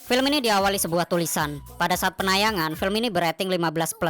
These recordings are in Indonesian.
Film ini diawali sebuah tulisan. Pada saat penayangan, film ini berating 15+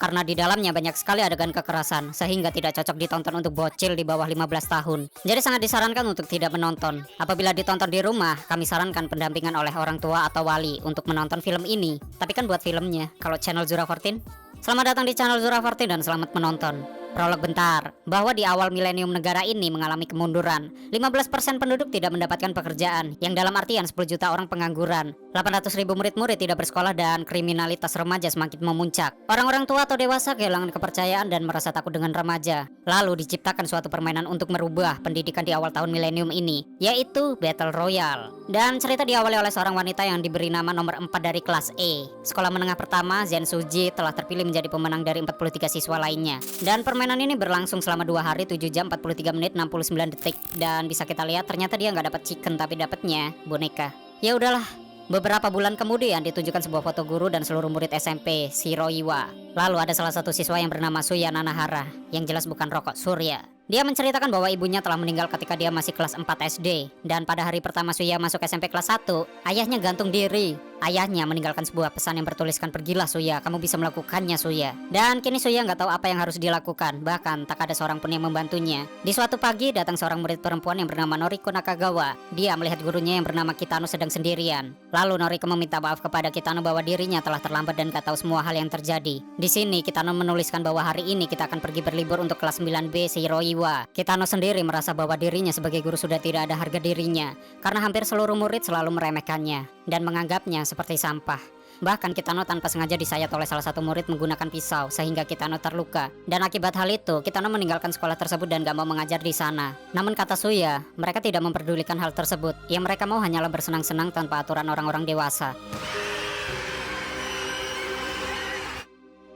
karena di dalamnya banyak sekali adegan kekerasan sehingga tidak cocok ditonton untuk bocil di bawah 15 tahun. Jadi sangat disarankan untuk tidak menonton. Apabila ditonton di rumah, kami sarankan pendampingan oleh orang tua atau wali untuk menonton film ini. Tapi kan buat filmnya, kalau channel Zura 14. Selamat datang di channel Zura 14 dan selamat menonton. Prolog bentar, bahwa di awal milenium negara ini mengalami kemunduran. 15% penduduk tidak mendapatkan pekerjaan, yang dalam artian 10 juta orang pengangguran. 800.000 murid-murid tidak bersekolah dan kriminalitas remaja semakin memuncak. Orang-orang tua atau dewasa kehilangan kepercayaan dan merasa takut dengan remaja. Lalu diciptakan suatu permainan untuk merubah pendidikan di awal tahun milenium ini, yaitu Battle Royale. Dan cerita diawali oleh seorang wanita yang diberi nama nomor 4 dari kelas E. Sekolah menengah pertama, Zen Suji telah terpilih menjadi pemenang dari 43 siswa lainnya. Dan permainan ini berlangsung selama 2 hari 7 jam 43 menit 69 detik. Dan bisa kita lihat ternyata dia nggak dapat chicken tapi dapatnya boneka. Ya udahlah. Beberapa bulan kemudian ditunjukkan sebuah foto guru dan seluruh murid SMP Shiroiwa. Lalu ada salah satu siswa yang bernama Suya Nanahara, yang jelas bukan rokok Surya. Dia menceritakan bahwa ibunya telah meninggal ketika dia masih kelas 4 SD. Dan pada hari pertama Suya masuk SMP kelas 1, ayahnya gantung diri. Ayahnya meninggalkan sebuah pesan yang bertuliskan, "Pergilah Suya, kamu bisa melakukannya Suya." Dan kini Suya nggak tahu apa yang harus dilakukan. Bahkan tak ada seorang pun yang membantunya. Di suatu pagi datang seorang murid perempuan yang bernama Noriko Nakagawa. Dia melihat gurunya yang bernama Kitano sedang sendirian. Lalu Noriko meminta maaf kepada Kitano bahwa dirinya telah terlambat dan gak tahu semua hal yang terjadi. Di sini Kitano menuliskan bahwa hari ini kita akan pergi berlibur untuk kelas 9B Shiroiwa. Kitano sendiri merasa bahwa dirinya sebagai guru sudah tidak ada harga dirinya karena hampir seluruh murid selalu meremehkannya dan menganggapnya seperti sampah. Bahkan Kitano tanpa sengaja disayat oleh salah satu murid menggunakan pisau sehingga Kitano terluka. Dan akibat hal itu, Kitano meninggalkan sekolah tersebut dan gak mau mengajar di sana. Namun kata Suya, mereka tidak memperdulikan hal tersebut. Yang mereka mau hanyalah bersenang-senang tanpa aturan orang-orang dewasa.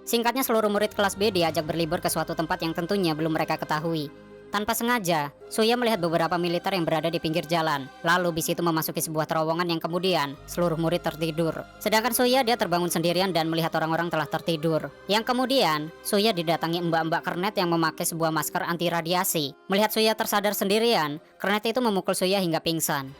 Singkatnya, seluruh murid kelas B diajak berlibur ke suatu tempat yang tentunya belum mereka ketahui. Tanpa sengaja, Suya melihat beberapa militer yang berada di pinggir jalan. Lalu bis itu memasuki sebuah terowongan yang kemudian seluruh murid tertidur. Sedangkan Suya dia terbangun sendirian dan melihat orang-orang telah tertidur. Yang kemudian, Suya didatangi mbak-mbak kernet yang memakai sebuah masker anti radiasi. Melihat Suya tersadar sendirian, kernet itu memukul Suya hingga pingsan.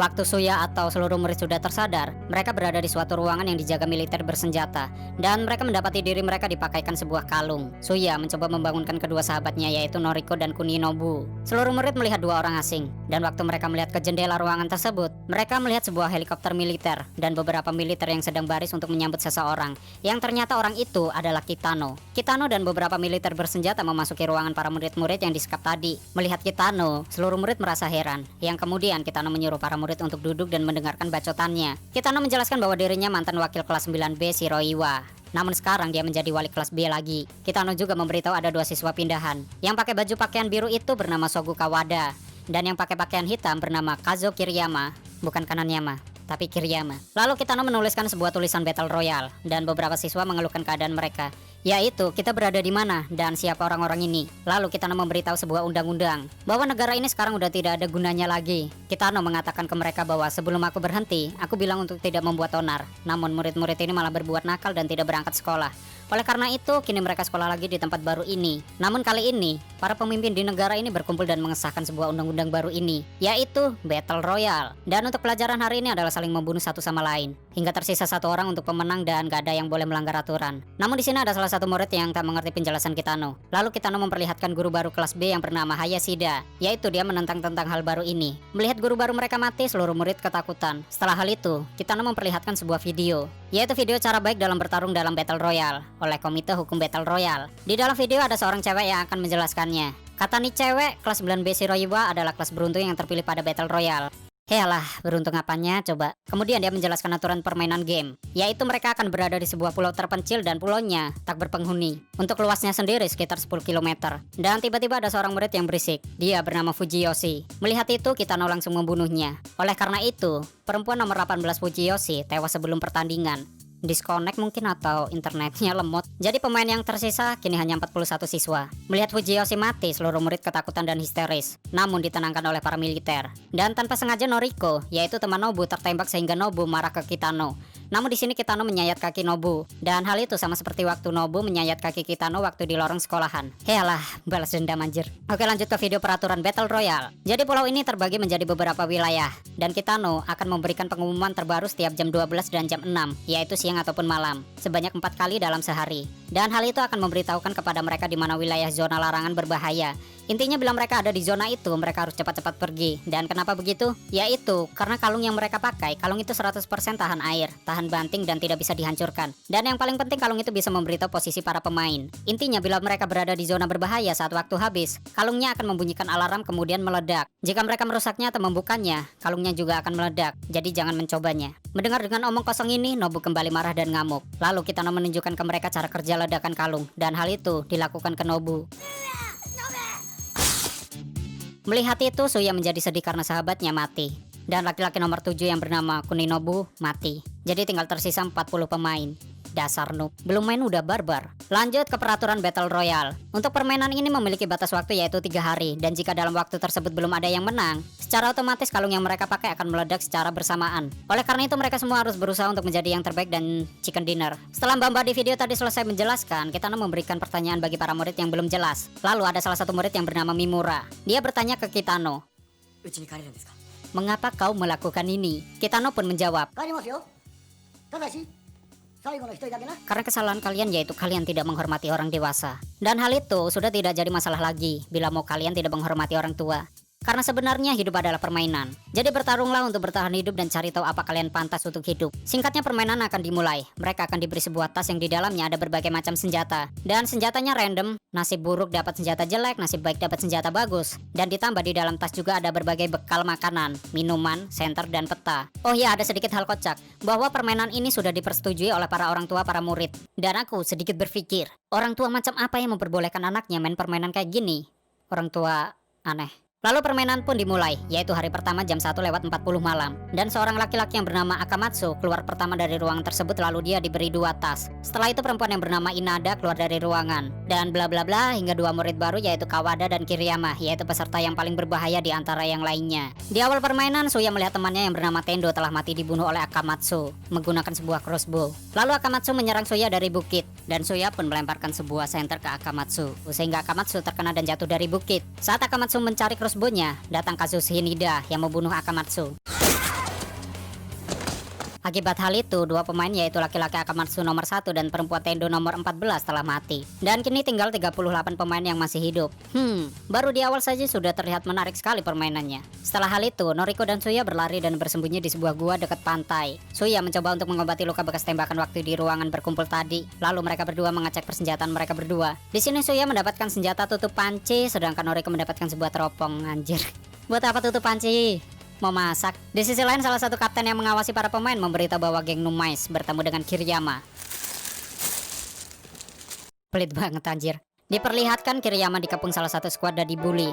Waktu Suya atau seluruh murid sudah tersadar, mereka berada di suatu ruangan yang dijaga militer bersenjata. Dan mereka mendapati diri mereka dipakaikan sebuah kalung. Suya mencoba membangunkan kedua sahabatnya yaitu Noriko dan Kuninobu. Seluruh murid melihat dua orang asing. Dan waktu mereka melihat ke jendela ruangan tersebut, mereka melihat sebuah helikopter militer dan beberapa militer yang sedang baris untuk menyambut seseorang. Yang ternyata orang itu adalah Kitano. Kitano dan beberapa militer bersenjata memasuki ruangan para murid-murid yang disekap tadi. Melihat Kitano, seluruh murid merasa heran. Yang kemudian Kitano menyuruh para murid untuk duduk dan mendengarkan bacotannya. Kitano menjelaskan bahwa dirinya mantan wakil kelas 9B Shiroiwa. Namun sekarang dia menjadi wali kelas B lagi. Kitano juga memberitahu ada 2 siswa pindahan. Yang pakai baju pakaian biru itu bernama Sogu Kawada. Dan yang pakai pakaian hitam bernama Kazo Kiriyama. Bukan Kananyama, tapi Kiriyama. Lalu Kitano menuliskan sebuah tulisan Battle Royale. Dan beberapa siswa mengeluhkan keadaan mereka. Yaitu kita berada di mana dan siapa orang-orang ini. Lalu Kitano memberitahu sebuah undang-undang bahwa negara ini sekarang udah tidak ada gunanya lagi. Kitano mengatakan ke mereka bahwa sebelum aku berhenti, aku bilang untuk tidak membuat onar. Namun murid-murid ini malah berbuat nakal dan tidak berangkat sekolah. Oleh karena itu, kini mereka sekolah lagi di tempat baru ini. Namun kali ini, para pemimpin di negara ini berkumpul dan mengesahkan sebuah undang-undang baru ini, yaitu Battle Royale. Dan untuk pelajaran hari ini adalah saling membunuh satu sama lain, hingga tersisa 1 orang untuk pemenang dan gak ada yang boleh melanggar aturan. Namun di sini ada salah satu murid yang tak mengerti penjelasan Kitano. Lalu Kitano memperlihatkan guru baru kelas B yang bernama Hayashida, yaitu dia menentang tentang hal baru ini. Melihat guru baru mereka mati, seluruh murid ketakutan. Setelah hal itu, Kitano memperlihatkan sebuah video, yaitu video cara baik dalam bertarung dalam Battle Royale oleh Komite Hukum Battle Royale. Di dalam video ada seorang cewek yang akan menjelaskannya. Kata nih cewek, kelas 9B Shiroiwa adalah kelas beruntung yang terpilih pada Battle Royale. Healah, beruntung apanya coba. Kemudian dia menjelaskan aturan permainan game, yaitu mereka akan berada di sebuah pulau terpencil dan pulaunya tak berpenghuni. Untuk luasnya sendiri sekitar 10 km. Dan tiba-tiba ada seorang murid yang berisik. Dia bernama Fujiyoshi. Melihat itu, Kitano langsung membunuhnya. Oleh karena itu, perempuan nomor 18 Fujiyoshi tewas sebelum pertandingan. Disconnect mungkin atau internetnya lemot. Jadi pemain yang tersisa kini hanya 41 siswa. Melihat Fujiyoshi mati, seluruh murid ketakutan dan histeris. Namun ditenangkan oleh para militer. Dan tanpa sengaja Noriko, yaitu teman Nobu, tertembak sehingga Nobu marah ke Kitano. Namun di sini Kitano menyayat kaki Nobu. Dan hal itu sama seperti waktu Nobu menyayat kaki Kitano waktu di lorong sekolahan. Healah, balas dendam anjir. Oke, lanjut ke video peraturan Battle Royale. Jadi pulau ini terbagi menjadi beberapa wilayah. Dan Kitano akan memberikan pengumuman terbaru setiap jam 12 dan jam 6, yaitu siang ataupun malam, sebanyak 4 kali dalam sehari. Dan hal itu akan memberitahukan kepada mereka di mana wilayah zona larangan berbahaya. Intinya bila mereka ada di zona itu, mereka harus cepat-cepat pergi. Dan kenapa begitu? Yaitu karena kalung yang mereka pakai, kalung itu 100% tahan air, tahan banting dan tidak bisa dihancurkan. Dan yang paling penting, kalung itu bisa memberitahu posisi para pemain. Intinya bila mereka berada di zona berbahaya saat waktu habis, kalungnya akan membunyikan alarm kemudian meledak. Jika mereka merusaknya atau membukanya, kalungnya juga akan meledak. Jadi jangan mencobanya. Mendengar dengan omong kosong ini, Nobu kembali marah dan ngamuk. Lalu Kitano menunjukkan ke mereka cara kerja ledakan kalung. Dan hal itu dilakukan ke Nobu. Melihat itu, Suya menjadi sedih karena sahabatnya mati. Dan laki-laki nomor 7 yang bernama Kuninobu mati. Jadi tinggal tersisa 40 pemain. Dasar noob, belum main udah barbar. Lanjut ke peraturan Battle Royale. Untuk permainan ini memiliki batas waktu yaitu 3 hari. Dan jika dalam waktu tersebut belum ada yang menang, secara otomatis kalung yang mereka pakai akan meledak secara bersamaan. Oleh karena itu mereka semua harus berusaha untuk menjadi yang terbaik dan chicken dinner. Setelah Mbak di video tadi selesai menjelaskan, Kitano memberikan pertanyaan bagi para murid yang belum jelas. Lalu ada salah satu murid yang bernama Mimura. Dia bertanya ke Kitano, "Mengapa kau melakukan ini?" Kitano pun menjawab, "Karena kesalahan kalian yaitu kalian tidak menghormati orang dewasa. Dan hal itu sudah tidak jadi masalah lagi bila mau kalian tidak menghormati orang tua. Karena sebenarnya hidup adalah permainan. Jadi bertarunglah untuk bertahan hidup dan cari tahu apa kalian pantas untuk hidup." Singkatnya permainan akan dimulai. Mereka akan diberi sebuah tas yang di dalamnya ada berbagai macam senjata. Dan senjatanya random. Nasib buruk dapat senjata jelek, nasib baik dapat senjata bagus. Dan ditambah di dalam tas juga ada berbagai bekal makanan, minuman, senter, dan peta. Oh ya, ada sedikit hal kocak. Bahwa permainan ini sudah dipersetujui oleh para orang tua para murid. Dan aku sedikit berpikir, orang tua macam apa yang memperbolehkan anaknya main permainan kayak gini? Orang tua aneh. Lalu permainan pun dimulai, yaitu hari pertama jam 1:40 malam. Dan seorang laki-laki yang bernama Akamatsu keluar pertama dari ruangan tersebut, lalu dia diberi 2 tas. Setelah itu perempuan yang bernama Inada keluar dari ruangan. Dan bla bla bla hingga 2 murid baru yaitu Kawada dan Kiriyama, yaitu peserta yang paling berbahaya di antara yang lainnya. Di awal permainan, Suya melihat temannya yang bernama Tendo telah mati dibunuh oleh Akamatsu menggunakan sebuah crossbow. Lalu Akamatsu menyerang Suya dari bukit. Dan Suya pun melemparkan sebuah senter ke Akamatsu, sehingga Akamatsu terkena dan jatuh dari bukit. Saat Akamatsu mencari crossbow-nya, datang Kazushi Hinida yang membunuh Akamatsu. Akibat hal itu, 2 pemain yaitu laki-laki Akamatsu nomor 1 dan perempuan Tendo nomor 14 telah mati. Dan kini tinggal 38 pemain yang masih hidup. Baru di awal saja sudah terlihat menarik sekali permainannya. Setelah hal itu, Noriko dan Suya berlari dan bersembunyi di sebuah gua dekat pantai. Suya mencoba untuk mengobati luka bekas tembakan waktu di ruangan berkumpul tadi. Lalu mereka berdua mengecek persenjataan mereka berdua. Di sini Suya mendapatkan senjata tutup panci, sedangkan Noriko mendapatkan sebuah teropong. Anjir. Buat apa tutup panci? Mau masak. Di sisi lain, salah satu kapten yang mengawasi para pemain memberitahu bahwa geng Numais bertemu dengan Kiriyama. Pelit banget anjir. Diperlihatkan Kiriyama dikepung salah satu skuad dan dibully.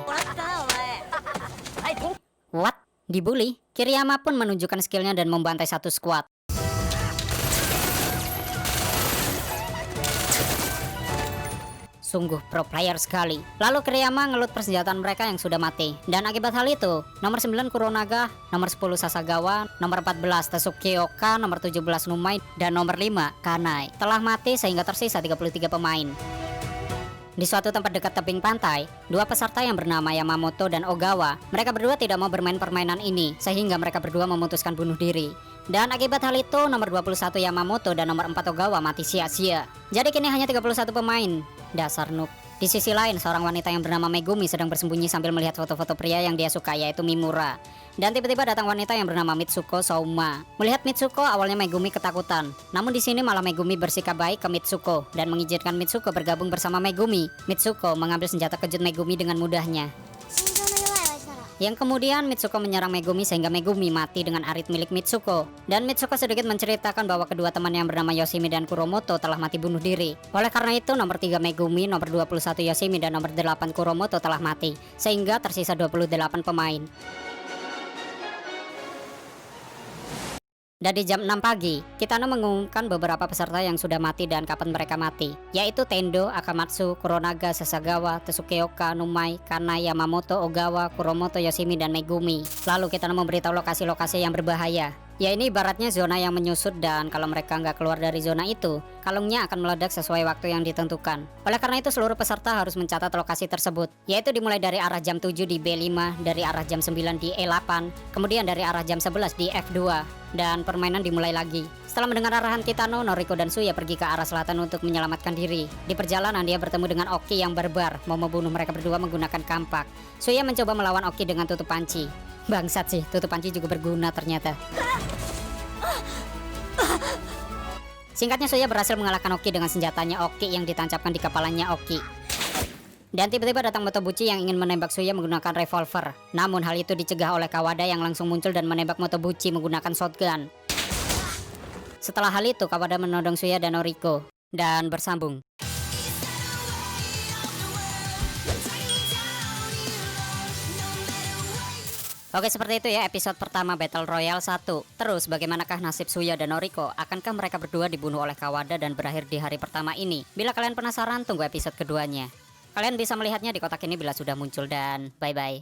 What? Dibully? Kiriyama pun menunjukkan skillnya dan membantai satu skuad. Sungguh pro player sekali. Lalu Kiriyama ngelut persenjataan mereka yang sudah mati. Dan akibat hal itu, nomor 9 Kuronaga, nomor 10 Sasagawa, nomor 14 Tsukioka, nomor 17 Numai, dan nomor 5 Kanai telah mati sehingga tersisa 33 pemain. Di suatu tempat dekat tebing pantai, 2 peserta yang bernama Yamamoto dan Ogawa, mereka berdua tidak mau bermain permainan ini, sehingga mereka berdua memutuskan bunuh diri. Dan akibat hal itu, nomor 21 Yamamoto dan nomor 4 Ogawa mati sia-sia. Jadi kini hanya 31 pemain. Dasar noob. Di sisi lain, seorang wanita yang bernama Megumi sedang bersembunyi sambil melihat foto-foto pria yang dia suka, yaitu Mimura. Dan tiba-tiba datang wanita yang bernama Mitsuko Souma. Melihat Mitsuko, awalnya Megumi ketakutan. Namun di sini malah Megumi bersikap baik ke Mitsuko dan mengizinkan Mitsuko bergabung bersama Megumi. Mitsuko mengambil senjata kejut Megumi dengan mudahnya. Yang kemudian Mitsuko menyerang Megumi sehingga Megumi mati dengan arit milik Mitsuko. Dan Mitsuko sedikit menceritakan bahwa kedua teman yang bernama Yoshimi dan Kuromoto telah mati bunuh diri. Oleh karena itu nomor 3 Megumi, nomor 21 Yoshimi, dan nomor 8 Kuromoto telah mati. Sehingga tersisa 28 pemain. Dan di jam 6 pagi, Kitano mengumumkan beberapa peserta yang sudah mati dan kapan mereka mati, yaitu Tendo, Akamatsu, Kuronaga, Sasagawa, Tsukeoka, Numai, Kana, Yamamoto, Ogawa, Kuromoto, Yoshimi, dan Megumi. Lalu Kitano memberitahu lokasi-lokasi yang berbahaya. Ya ini ibaratnya zona yang menyusut dan kalau mereka nggak keluar dari zona itu, kalungnya akan meledak sesuai waktu yang ditentukan. Oleh karena itu seluruh peserta harus mencatat lokasi tersebut, yaitu dimulai dari arah jam 7 di B5, dari arah jam 9 di E8, kemudian dari arah jam 11 di F2, dan permainan dimulai lagi. Setelah mendengar arahan Kitano, Noriko dan Suya pergi ke arah selatan untuk menyelamatkan diri. Di perjalanan dia bertemu dengan Oki yang barbar, mau membunuh mereka berdua menggunakan kampak. Suya mencoba melawan Oki dengan tutup panci. Bangsat sih, tutup panci juga berguna ternyata. Singkatnya Suya berhasil mengalahkan Oki dengan senjatanya Oki yang ditancapkan di kepalanya Oki. Dan tiba-tiba datang Motobuchi yang ingin menembak Suya menggunakan revolver. Namun hal itu dicegah oleh Kawada yang langsung muncul dan menembak Motobuchi menggunakan shotgun. Setelah hal itu Kawada menodong Suya dan Noriko dan bersambung. Oke, seperti itu ya episode pertama Battle Royale 1. Terus bagaimanakah nasib Suya dan Noriko? Akankah mereka berdua dibunuh oleh Kawada dan berakhir di hari pertama ini? Bila kalian penasaran, tunggu episode keduanya. Kalian bisa melihatnya di kotak ini bila sudah muncul dan bye-bye.